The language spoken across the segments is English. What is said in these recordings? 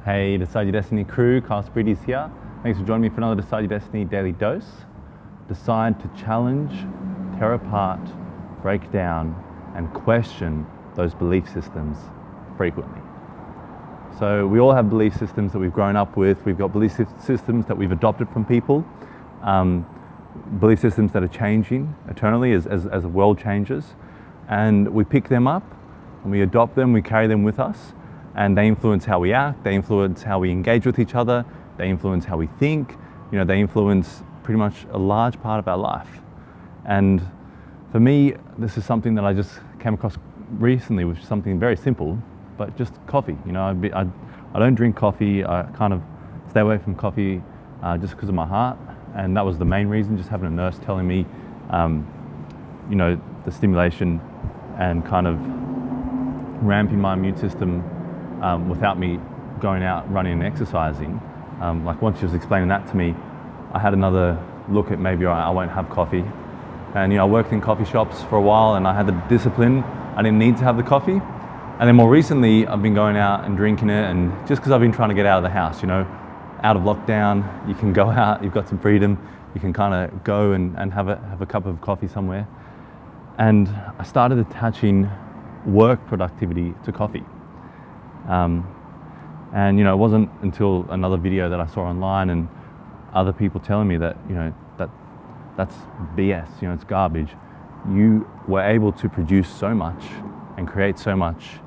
Hey, Decide Your Destiny crew, Carl Spreedy's here. Thanks for joining me for another Decide Your Destiny daily dose. Decide to challenge, tear apart, break down, and question those belief systems frequently. So we all have belief systems that we've grown up with. We've got belief systems that we've adopted from people. Belief systems that are changing eternally as the world changes. And we pick them up and we adopt them, we carry them with us. And they influence how we act, they influence how we engage with each other, they influence how we think, they influence pretty much a large part of our life. And for me, this is something that I just came across recently, which is something very simple, but just coffee. I don't drink coffee, I kind of stay away from coffee just because of my heart. And that was the main reason, just having a nurse telling me, the stimulation and kind of ramping my immune system without me going out running and exercising. Like once she was explaining that to me, I had another look at maybe I won't have coffee. And I worked in coffee shops for a while and I had the discipline. I didn't need to have the coffee. And then more recently, I've been going out and drinking it, and just because I've been trying to get out of the house, out of lockdown, you can go out, you've got some freedom, you can kind of go and have a cup of coffee somewhere. And I started attaching work productivity to coffee. And it wasn't until another video that I saw online and other people telling me that that's BS, it's garbage. You were able to produce so much and create so much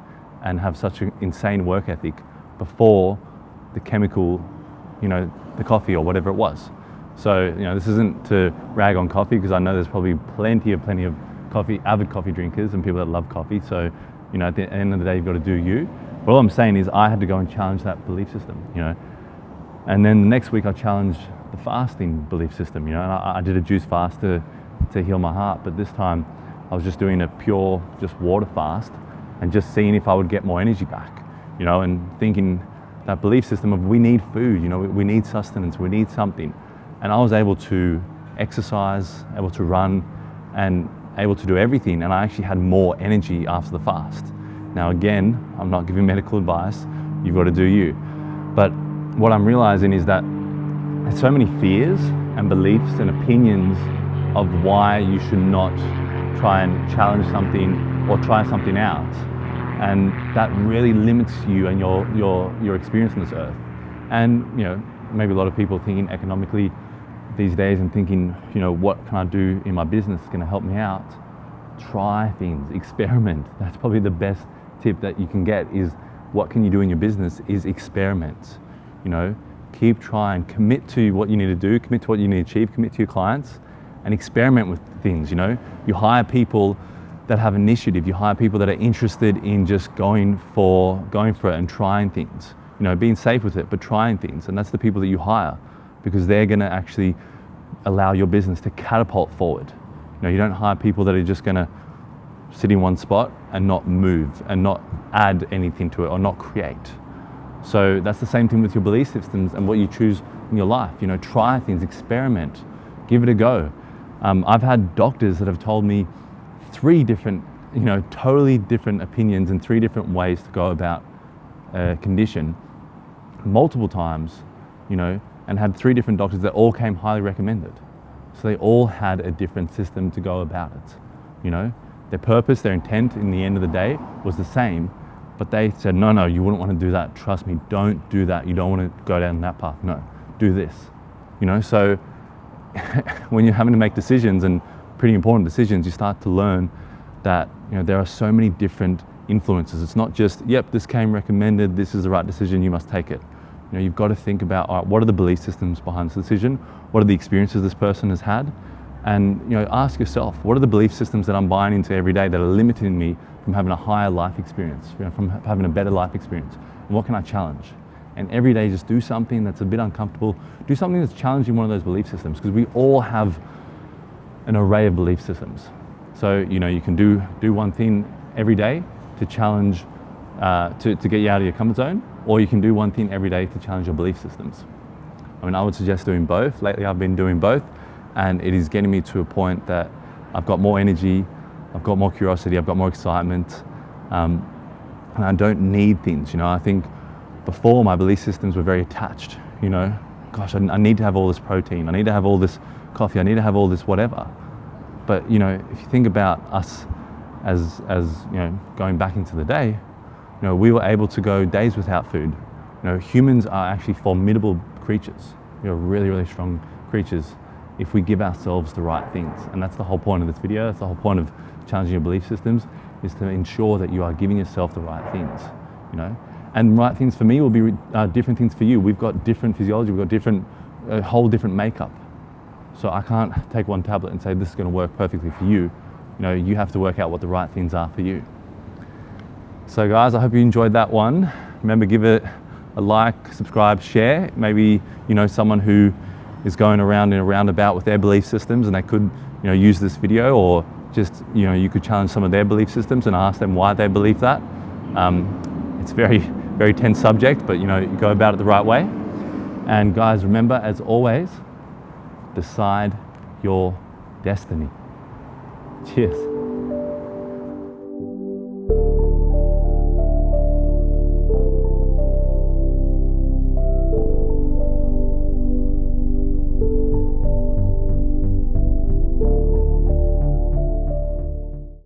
and have such an insane work ethic before the chemical, the coffee or whatever it was. So this isn't to rag on coffee, because I know there's probably plenty of avid coffee drinkers and people that love coffee. So at the end of the day, you've got to do you. But all I'm saying is I had to go and challenge that belief system, And then the next week I challenged the fasting belief system, and I did a juice fast to heal my heart. But this time I was just doing a pure, just water fast and just seeing if I would get more energy back, and thinking that belief system of we need food, we need sustenance, we need something. And I was able to exercise, able to run, and able to do everything. And I actually had more energy after the fast. Now again, I'm not giving medical advice, you've got to do you. But what I'm realizing is that there's so many fears and beliefs and opinions of why you should not try and challenge something or try something out. And that really limits you and your experience on this earth. And maybe a lot of people thinking economically these days and thinking, what can I do in my business that's going to help me out? Try things, experiment. That's probably the best tip that you can get, is what can you do in your business is experiment. Keep trying, commit to what you need to do, commit to what you need to achieve, commit to your clients, and experiment with things. You hire people that have initiative, you hire people that are interested in just going for it and trying things, being safe with it, but trying things. And that's the people that you hire, because they're going to actually allow your business to catapult forward. You don't hire people that are just going to sit in one spot and not move and not add anything to it or not create. So that's the same thing with your belief systems and what you choose in your life. Try things, experiment, give it a go. I've had doctors that have told me 3 different, totally different opinions and 3 different ways to go about a condition multiple times, and had 3 different doctors that all came highly recommended. So they all had a different system to go about it. Their purpose, their intent in the end of the day was the same, but they said, no, you wouldn't want to do that. Trust me, don't do that. You don't want to go down that path. No, do this. So when you're having to make decisions, and pretty important decisions, you start to learn that there are so many different influences. It's not just, yep, this came recommended, this is the right decision, you must take it. You've got to think about, all right, what are the belief systems behind this decision? What are the experiences this person has had? And ask yourself, what are the belief systems that I'm buying into every day that are limiting me from having a higher life experience, from having a better life experience? And what can I challenge? And every day just do something that's a bit uncomfortable. Do something that's challenging one of those belief systems, because we all have an array of belief systems. So you can do one thing every day to challenge, to get you out of your comfort zone, or you can do one thing every day to challenge your belief systems. I would suggest doing both. Lately I've been doing both, and it is getting me to a point that I've got more energy, I've got more curiosity, I've got more excitement, and I don't need things. I think before, my belief systems were very attached, you know, gosh, I need to have all this protein, I need to have all this coffee, I need to have all this whatever. But, you know, if you think about us as you know, going back into the day, you know, we were able to go days without food. You know, humans are actually formidable creatures. We are really, really strong creatures if we give ourselves the right things. And that's the whole point of this video. That's the whole point of challenging your belief systems, is to ensure that you are giving yourself the right things, you know. And right things for me will be different things for you. We've got different physiology, we've got a whole different makeup. So I can't take one tablet and say this is going to work perfectly for you. You know, you have to work out what the right things are for you. So guys, I hope you enjoyed that one. Remember, give it a like, subscribe, share. Maybe you know someone who is going around in a roundabout with their belief systems, and they could, you know, use this video, or just, you know, you could challenge some of their belief systems and ask them why they believe that. It's very, very tense subject, but you know, you go about it the right way. And guys, remember, as always, decide your destiny. Cheers.